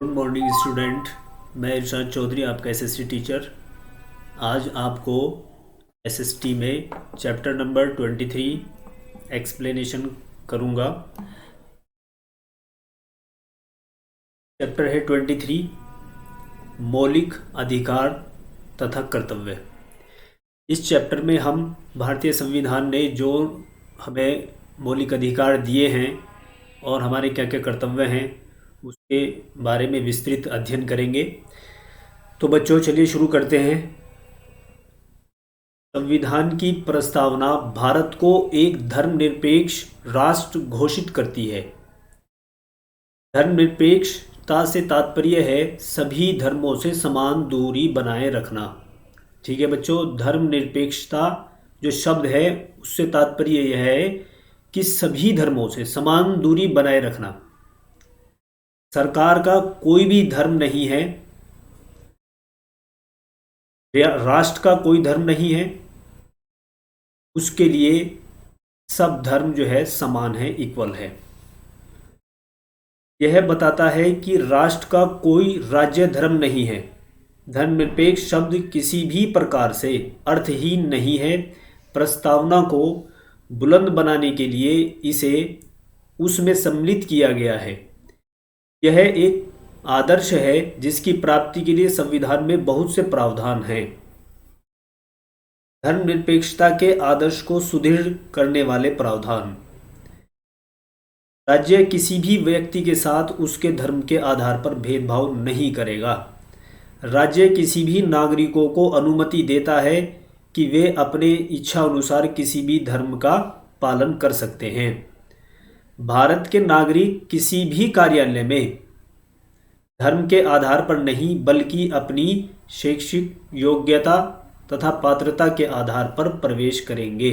Good morning student. मैं इरशाद चौधरी, आपका SST teacher. आज आपको एसएसटी में चैप्टर नंबर 23 एक्सप्लेनेशन करूँगा। चैप्टर है 23, मौलिक अधिकार तथा कर्तव्य। इस चैप्टर में हम भारतीय संविधान ने जो हमें मौलिक अधिकार दिए हैं और हमारे क्या क्या कर्तव्य हैं उसके बारे में विस्तृत अध्ययन करेंगे। तो बच्चों, चलिए शुरू करते हैं। संविधान की प्रस्तावना भारत को एक धर्मनिरपेक्ष राष्ट्र घोषित करती है। धर्मनिरपेक्षता से तात्पर्य है सभी धर्मों से समान दूरी बनाए रखना। ठीक है बच्चों, धर्मनिरपेक्षता जो शब्द है उससे तात्पर्य यह है कि सभी धर्मों से समान दूरी बनाए रखना। सरकार का कोई भी धर्म नहीं है, राष्ट्र का कोई धर्म नहीं है, उसके लिए सब धर्म जो है समान है, इक्वल है। यह बताता है कि राष्ट्र का कोई राज्य धर्म नहीं है। धर्मनिरपेक्ष शब्द किसी भी प्रकार से अर्थहीन नहीं है। प्रस्तावना को बुलंद बनाने के लिए इसे उसमें सम्मिलित किया गया है। यह एक आदर्श है जिसकी प्राप्ति के लिए संविधान में बहुत से प्रावधान हैं। धर्मनिरपेक्षता के आदर्श को सुदृढ़ करने वाले प्रावधान। राज्य किसी भी व्यक्ति के साथ उसके धर्म के आधार पर भेदभाव नहीं करेगा। राज्य किसी भी नागरिकों को अनुमति देता है कि वे अपने इच्छा अनुसार किसी भी धर्म का पालन कर सकते हैं। भारत के नागरिक किसी भी कार्यालय में धर्म के आधार पर नहीं बल्कि अपनी शैक्षिक योग्यता तथा पात्रता के आधार पर प्रवेश करेंगे।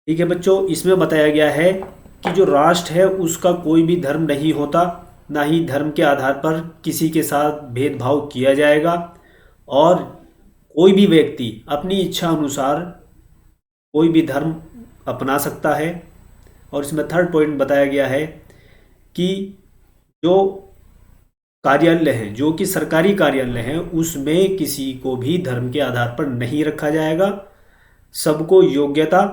ठीक है बच्चों, इसमें बताया गया है कि जो राष्ट्र है उसका कोई भी धर्म नहीं होता, ना ही धर्म के आधार पर किसी के साथ भेदभाव किया जाएगा और कोई भी व्यक्ति अपनी इच्छा अनुसार कोई भी धर्म अपना सकता है। और इसमें थर्ड पॉइंट बताया गया है कि जो कार्यालय हैं, जो कि सरकारी कार्यालय हैं, उसमें किसी को भी धर्म के आधार पर नहीं रखा जाएगा। सबको योग्यता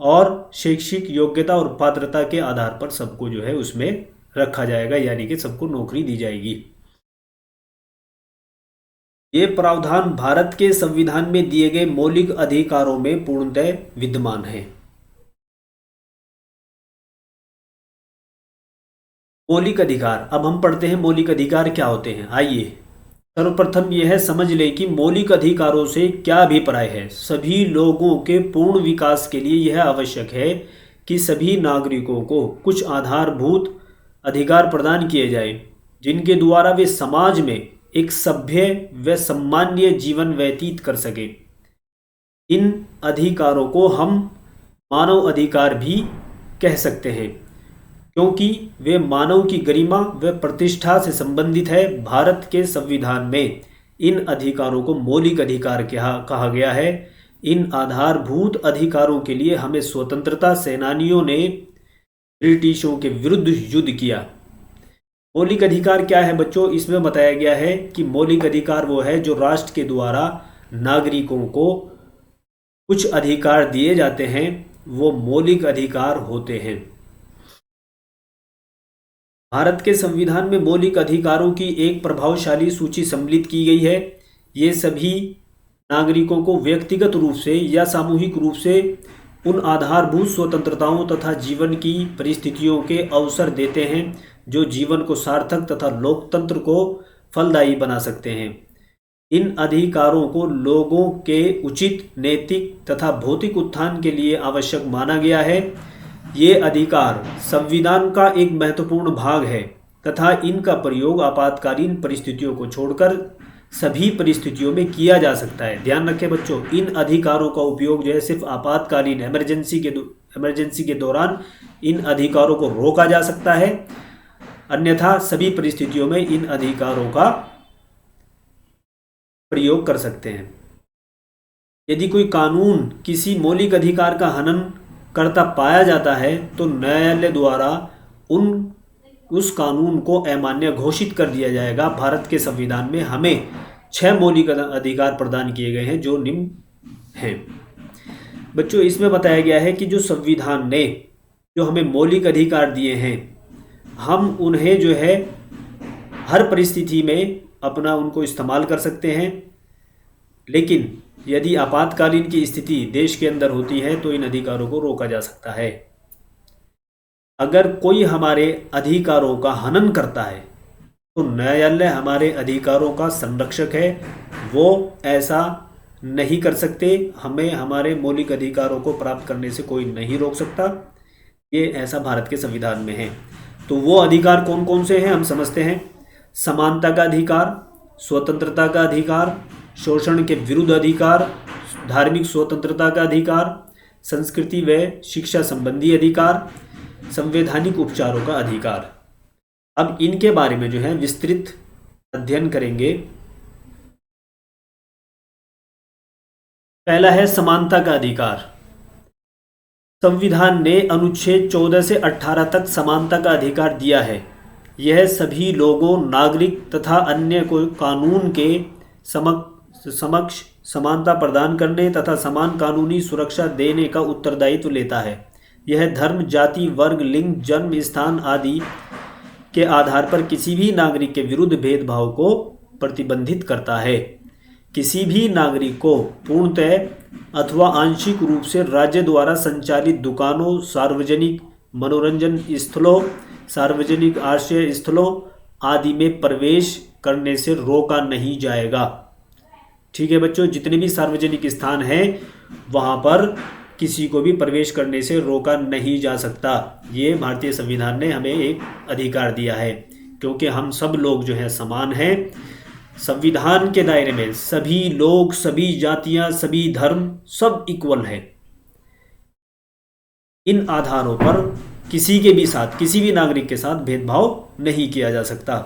और शैक्षिक योग्यता और पात्रता के आधार पर सबको जो है उसमें रखा जाएगा, यानी कि सबको नौकरी दी जाएगी। ये प्रावधान भारत के संविधान में दिए गए मौलिक अधिकारों में पूर्णतः विद्यमान है। मौलिक अधिकार, अब हम पढ़ते हैं मौलिक अधिकार क्या होते हैं। आइए सर्वप्रथम यह समझ लें कि मौलिक अधिकारों से क्या अभिप्राय है। सभी लोगों के पूर्ण विकास के लिए यह आवश्यक है कि सभी नागरिकों को कुछ आधारभूत अधिकार प्रदान किए जाए जिनके द्वारा वे समाज में एक सभ्य व सम्मानीय जीवन व्यतीत कर सके। इन अधिकारों को हम मानव अधिकार भी कह सकते हैं क्योंकि वे मानव की गरिमा व प्रतिष्ठा से संबंधित है। भारत के संविधान में इन अधिकारों को मौलिक अधिकार कहा गया है। इन आधारभूत अधिकारों के लिए हमें स्वतंत्रता सेनानियों ने ब्रिटिशों के विरुद्ध युद्ध किया। मौलिक अधिकार क्या है बच्चों? इसमें बताया गया है कि मौलिक अधिकार वो है जो राष्ट्र के द्वारा नागरिकों को कुछ अधिकार दिए जाते हैं, वो मौलिक अधिकार होते हैं। भारत के संविधान में मौलिक अधिकारों की एक प्रभावशाली सूची सम्मिलित की गई है। ये सभी नागरिकों को व्यक्तिगत रूप से या सामूहिक रूप से उन आधारभूत स्वतंत्रताओं तथा जीवन की परिस्थितियों के अवसर देते हैं जो जीवन को सार्थक तथा लोकतंत्र को फलदायी बना सकते हैं। इन अधिकारों को लोगों के उचित नैतिक तथा भौतिक उत्थान के लिए आवश्यक माना गया है। ये अधिकार संविधान का एक महत्वपूर्ण भाग है तथा इनका प्रयोग आपातकालीन परिस्थितियों को छोड़कर सभी परिस्थितियों में किया जा सकता है। ध्यान रखें बच्चों, इन अधिकारों का उपयोग जो है सिर्फ आपातकालीन इमरजेंसी के दौरान इन अधिकारों को रोका जा सकता है, अन्यथा सभी परिस्थितियों में इन अधिकारों का प्रयोग कर सकते हैं। यदि कोई कानून किसी मौलिक अधिकार का हनन करता पाया जाता है तो न्यायालय द्वारा उन उस कानून को अमान्य घोषित कर दिया जाएगा। भारत के संविधान में हमें 6 मौलिक अधिकार प्रदान किए गए हैं जो निम्न हैं। बच्चों, इसमें बताया गया है कि जो संविधान ने जो हमें मौलिक अधिकार दिए हैं, हम उन्हें जो है हर परिस्थिति में अपना उनको इस्तेमाल कर सकते हैं, लेकिन यदि आपातकालीन की स्थिति देश के अंदर होती है तो इन अधिकारों को रोका जा सकता है। अगर कोई हमारे अधिकारों का हनन करता है तो न्यायालय हमारे अधिकारों का संरक्षक है, वो ऐसा नहीं कर सकते। हमें हमारे मौलिक अधिकारों को प्राप्त करने से कोई नहीं रोक सकता। ये ऐसा भारत के संविधान में है। तो वो अधिकार कौन कौन से हैं हम समझते हैं। समानता का अधिकार, स्वतंत्रता का अधिकार, शोषण के विरुद्ध अधिकार, धार्मिक स्वतंत्रता का अधिकार, संस्कृति व शिक्षा संबंधी अधिकार, संवैधानिक उपचारों का अधिकार। अब इनके बारे में जो है विस्तृत अध्ययन करेंगे। पहला है समानता का अधिकार। संविधान ने अनुच्छेद 14 से 18 तक समानता का अधिकार दिया है। यह सभी लोगों, नागरिक तथा अन्य को कानून के समक्ष समानता प्रदान करने तथा समान कानूनी सुरक्षा देने का उत्तरदायित्व लेता है। यह धर्म, जाति, वर्ग, लिंग, जन्म स्थान आदि के आधार पर किसी भी नागरिक के विरुद्ध भेदभाव को प्रतिबंधित करता है। किसी भी नागरिक को पूर्णतः अथवा आंशिक रूप से राज्य द्वारा संचालित दुकानों, सार्वजनिक मनोरंजन स्थलों, सार्वजनिक आश्रय स्थलों आदि में प्रवेश करने से रोका नहीं जाएगा। ठीक है बच्चों, जितने भी सार्वजनिक स्थान हैं वहाँ पर किसी को भी प्रवेश करने से रोका नहीं जा सकता। ये भारतीय संविधान ने हमें एक अधिकार दिया है, क्योंकि हम सब लोग जो हैं समान हैं। संविधान के दायरे में सभी लोग, सभी जातियां, सभी धर्म सब इक्वल है। इन आधारों पर किसी के भी साथ, किसी भी नागरिक के साथ भेदभाव नहीं किया जा सकता।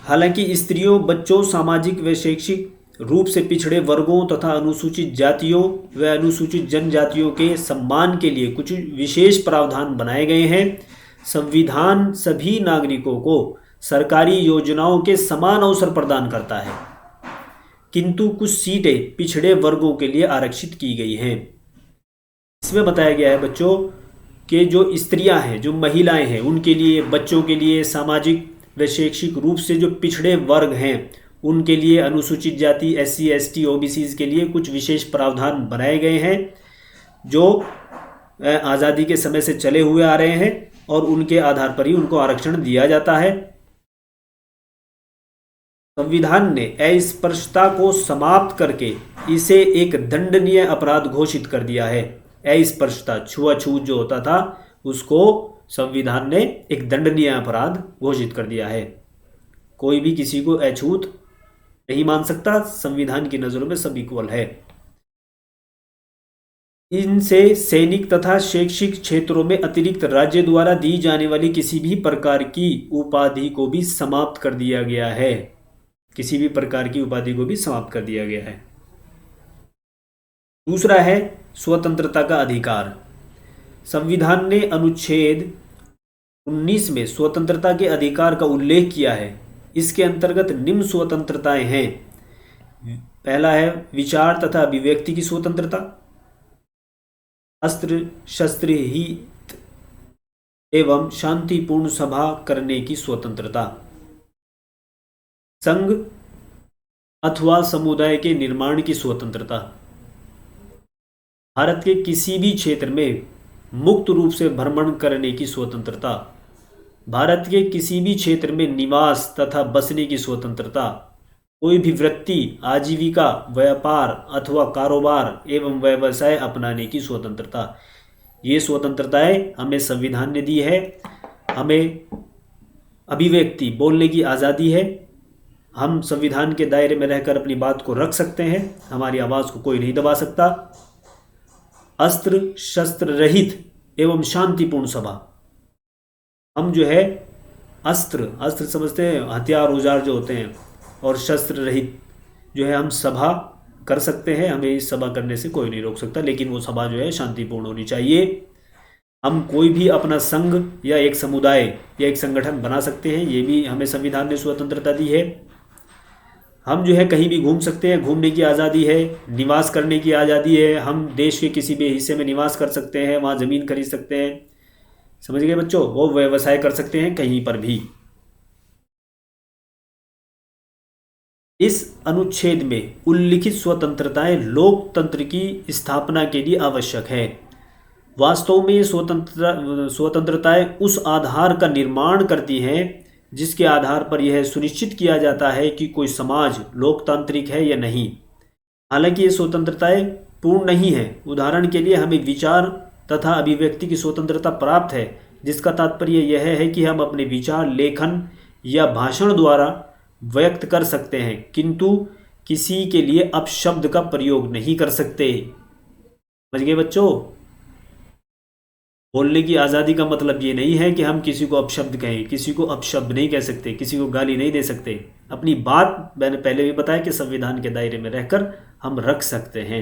हालांकि स्त्रियों, बच्चों, सामाजिक व शैक्षिक रूप से पिछड़े वर्गों तथा अनुसूचित जातियों व अनुसूचित जनजातियों के सम्मान के लिए कुछ विशेष प्रावधान बनाए गए हैं। संविधान सभी नागरिकों को सरकारी योजनाओं के समान अवसर प्रदान करता है, किंतु कुछ सीटें पिछड़े वर्गों के लिए आरक्षित की गई हैं। इसमें बताया गया है बच्चों कि जो स्त्रियां हैं, जो महिलाएं हैं, उनके लिए, बच्चों के लिए, सामाजिक व शैक्षिक रूप से जो पिछड़े वर्ग हैं उनके लिए, अनुसूचित जाति, SC, ST, OBCs के लिए कुछ विशेष प्रावधान बनाए गए हैं जो आज़ादी के समय से चले हुए आ रहे हैं और उनके आधार पर ही उनको आरक्षण दिया जाता है। संविधान ने अस्पृश्यता को समाप्त करके इसे एक दंडनीय अपराध घोषित कर दिया है। अस्पृश्यता, छुआछूत जो होता था, उसको संविधान ने एक दंडनीय अपराध घोषित कर दिया है। कोई भी किसी को अछूत नहीं मान सकता। संविधान की नजरों में सब इक्वल है। इनसे सैनिक तथा शैक्षिक क्षेत्रों में अतिरिक्त राज्य द्वारा दी जाने वाली किसी भी प्रकार की उपाधि को भी समाप्त कर दिया गया है। किसी भी प्रकार की उपाधि को भी समाप्त कर दिया गया है। दूसरा है स्वतंत्रता का अधिकार। संविधान ने अनुच्छेद 19 में स्वतंत्रता के अधिकार का उल्लेख किया है। इसके अंतर्गत निम्न स्वतंत्रताएं हैं। पहला है विचार तथा अभिव्यक्ति की स्वतंत्रता, अस्त्र शस्त्र रहित एवं शांतिपूर्ण सभा करने की स्वतंत्रता, संघ अथवा समुदाय के निर्माण की स्वतंत्रता, भारत के किसी भी क्षेत्र में मुक्त रूप से भ्रमण करने की स्वतंत्रता, भारत के किसी भी क्षेत्र में निवास तथा बसने की स्वतंत्रता, कोई भी वृत्ति, आजीविका, व्यापार अथवा कारोबार एवं व्यवसाय अपनाने की स्वतंत्रता। ये स्वतंत्रताएं हमें संविधान ने दी है। हमें अभिव्यक्ति, बोलने की आज़ादी है। हम संविधान के दायरे में रहकर अपनी बात को रख सकते हैं। हमारी आवाज़ को कोई नहीं दबा सकता। अस्त्र शस्त्र रहित एवं शांतिपूर्ण सभा। हम जो है अस्त्र समझते हैं, हथियार औजार जो होते हैं, और शस्त्र रहित जो है हम सभा कर सकते हैं। हमें इस सभा करने से कोई नहीं रोक सकता, लेकिन वो सभा जो है शांतिपूर्ण होनी चाहिए। हम कोई भी अपना संघ या एक समुदाय या एक संगठन बना सकते हैं, ये भी हमें संविधान ने स्वतंत्रता दी है। हम जो है कहीं भी घूम सकते हैं, घूमने की आज़ादी है, निवास करने की आज़ादी है, हम देश के किसी भी हिस्से में निवास कर सकते हैं, वहाँ ज़मीन खरीद सकते हैं, समझ गए बच्चों, वो व्यवसाय कर सकते हैं कहीं पर भी। इस अनुच्छेद में उल्लिखित स्वतंत्रताएं लोकतंत्र की स्थापना के लिए आवश्यक है। वास्तव में ये स्वतंत्रताएं उस आधार का निर्माण करती हैं जिसके आधार पर यह सुनिश्चित किया जाता है कि कोई समाज लोकतांत्रिक है या नहीं। हालांकि ये स्वतंत्रताएं पूर्ण नहीं है। उदाहरण के लिए हमें विचार तथा अभिव्यक्ति की स्वतंत्रता प्राप्त है, जिसका तात्पर्य यह है कि हम अपने विचार लेखन या भाषण द्वारा व्यक्त कर सकते हैं, किंतु किसी के लिए अपशब्द का प्रयोग नहीं कर सकते। समझ गए बच्चों? बोलने की आज़ादी का मतलब ये नहीं है कि हम किसी को अपशब्द कहें, किसी को अपशब्द नहीं कह सकते, किसी को गाली नहीं दे सकते। अपनी बात मैंने पहले भी बताया कि संविधान के दायरे में रहकर हम रख सकते हैं।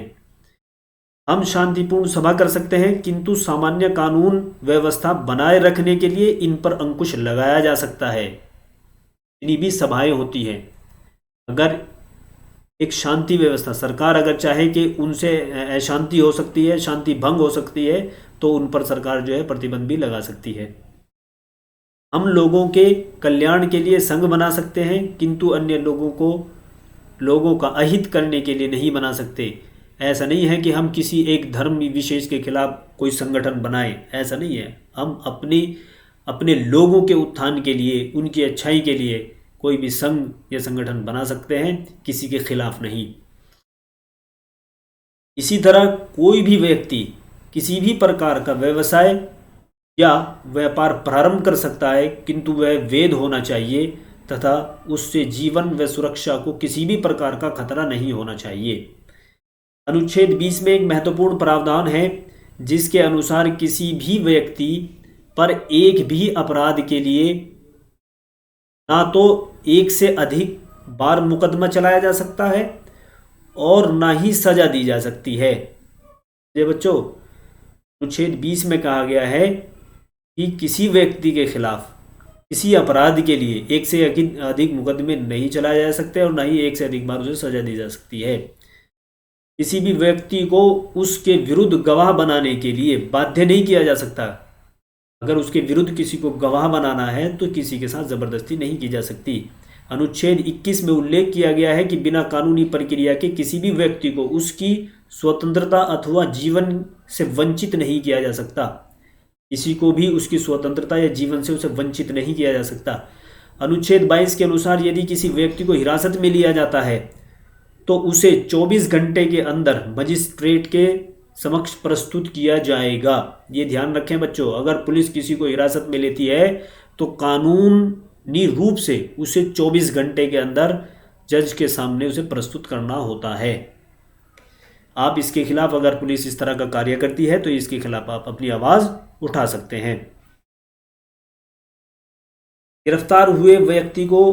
हम शांतिपूर्ण सभा कर सकते हैं, किंतु सामान्य कानून व्यवस्था बनाए रखने के लिए इन पर अंकुश लगाया जा सकता है। इन्हीं भी सभाएं होती हैं। अगर एक शांति व्यवस्था, सरकार अगर चाहे कि उनसे अशांति हो सकती है, शांति भंग हो सकती है, तो उन पर सरकार जो है प्रतिबंध भी लगा सकती है। हम लोगों के कल्याण के लिए संघ बना सकते हैं, किंतु अन्य लोगों का अहित करने के लिए नहीं बना सकते। ऐसा नहीं है कि हम किसी एक धर्म विशेष के खिलाफ कोई संगठन बनाएं, ऐसा नहीं है। हम अपने लोगों के उत्थान के लिए, उनकी अच्छाई के लिए कोई भी संघ या संगठन बना सकते हैं, किसी के खिलाफ नहीं। इसी तरह कोई भी व्यक्ति किसी भी प्रकार का व्यवसाय या व्यापार प्रारंभ कर सकता है, किंतु वह वैध होना चाहिए तथा उससे जीवन व सुरक्षा को किसी भी प्रकार का खतरा नहीं होना चाहिए। अनुच्छेद 20 में एक महत्वपूर्ण प्रावधान है जिसके अनुसार किसी भी व्यक्ति पर एक भी अपराध के लिए ना तो एक से अधिक बार मुकदमा चलाया जा सकता है और ना ही सजा दी जा सकती है। ये बच्चों, अनुच्छेद 20 में कहा गया है कि किसी व्यक्ति के खिलाफ किसी अपराध के लिए एक से अधिक मुकदमे नहीं चलाए जा सकते और ना ही एक से अधिक बार उसे सजा दी जा सकती है। किसी भी व्यक्ति को उसके विरुद्ध गवाह बनाने के लिए बाध्य नहीं किया जा सकता। अगर उसके विरुद्ध किसी को गवाह बनाना है तो किसी के साथ जबरदस्ती नहीं की जा सकती। अनुच्छेद 21 में उल्लेख किया गया है कि बिना कानूनी प्रक्रिया के किसी भी व्यक्ति को उसकी स्वतंत्रता अथवा जीवन से वंचित नहीं किया जा सकता। किसी को भी उसकी स्वतंत्रता या जीवन से उसे वंचित नहीं किया जा सकता। अनुच्छेद 22 के अनुसार यदि किसी व्यक्ति को हिरासत में लिया जाता है तो उसे 24 घंटे के अंदर मजिस्ट्रेट के समक्ष प्रस्तुत किया जाएगा। ये ध्यान रखें बच्चों, अगर पुलिस किसी को हिरासत में लेती है तो कानूनी रूप से उसे 24 घंटे के अंदर जज के सामने उसे प्रस्तुत करना होता है। आप इसके खिलाफ, अगर पुलिस इस तरह का कार्य करती है तो इसके खिलाफ आप अपनी आवाज़ उठा सकते हैं। गिरफ्तार हुए व्यक्ति को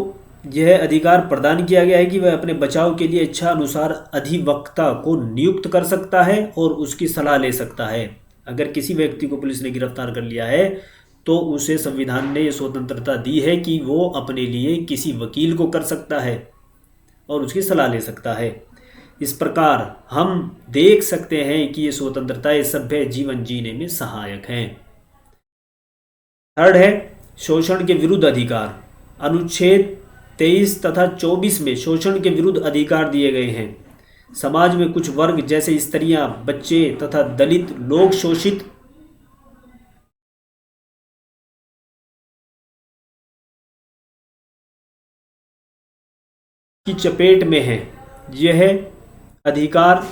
यह अधिकार प्रदान किया गया है कि वह अपने बचाव के लिए इच्छा अनुसार अधिवक्ता को नियुक्त कर सकता है और उसकी सलाह ले सकता है। अगर किसी व्यक्ति को पुलिस ने गिरफ्तार कर लिया है तो उसे संविधान ने यह स्वतंत्रता दी है कि वो अपने लिए किसी वकील को कर सकता है और उसकी सलाह ले सकता है। इस प्रकार हम देख सकते हैं कि ये स्वतंत्रताएं सभ्य जीवन जीने में सहायक हैं। थर्ड है शोषण के विरुद्ध अधिकार। अनुच्छेद 23 तथा 24 में शोषण के विरुद्ध अधिकार दिए गए हैं। समाज में कुछ वर्ग जैसे स्त्रियां, बच्चे तथा दलित लोग शोषित की चपेट में हैं। यह अधिकार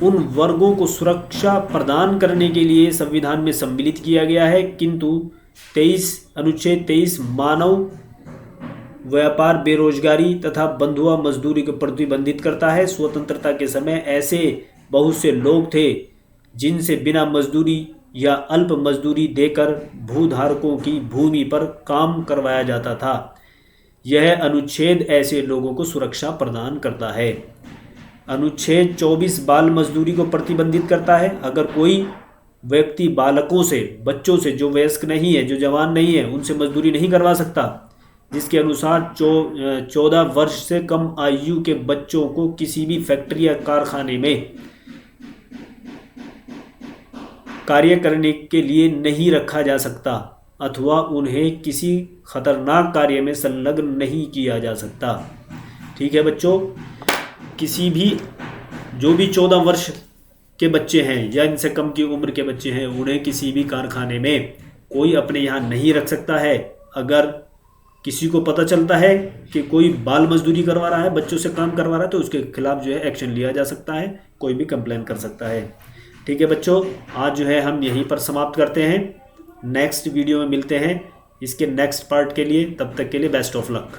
उन वर्गों को सुरक्षा प्रदान करने के लिए संविधान में सम्मिलित किया गया है, किंतु अनुच्छेद 23 मानव व्यापार, बेरोजगारी तथा बंधुआ मजदूरी को प्रतिबंधित करता है। स्वतंत्रता के समय ऐसे बहुत से लोग थे जिनसे बिना मजदूरी या अल्प मजदूरी देकर भूधारकों की भूमि पर काम करवाया जाता था। यह अनुच्छेद ऐसे लोगों को सुरक्षा प्रदान करता है। अनुच्छेद 24 बाल मजदूरी को प्रतिबंधित करता है। अगर कोई व्यक्ति बालकों से, बच्चों से जो वयस्क नहीं है, जो जवान नहीं है, उनसे मजदूरी नहीं करवा सकता। जिसके अनुसार 14 वर्ष से कम आयु के बच्चों को किसी भी फैक्ट्री या कारखाने में कार्य करने के लिए नहीं रखा जा सकता अथवा उन्हें किसी खतरनाक कार्य में संलग्न नहीं किया जा सकता। ठीक है बच्चों, किसी भी जो भी 14 वर्ष के बच्चे हैं या इनसे कम की उम्र के बच्चे हैं, उन्हें किसी भी कारखाने में कोई अपने यहाँ नहीं रख सकता है। अगर किसी को पता चलता है कि कोई बाल मजदूरी करवा रहा है, बच्चों से काम करवा रहा है, तो उसके खिलाफ जो है एक्शन लिया जा सकता है, कोई भी कंप्लेन कर सकता है। ठीक है बच्चों, आज जो है हम यहीं पर समाप्त करते हैं। नेक्स्ट वीडियो में मिलते हैं इसके नेक्स्ट पार्ट के लिए। तब तक के लिए बेस्ट ऑफ लक।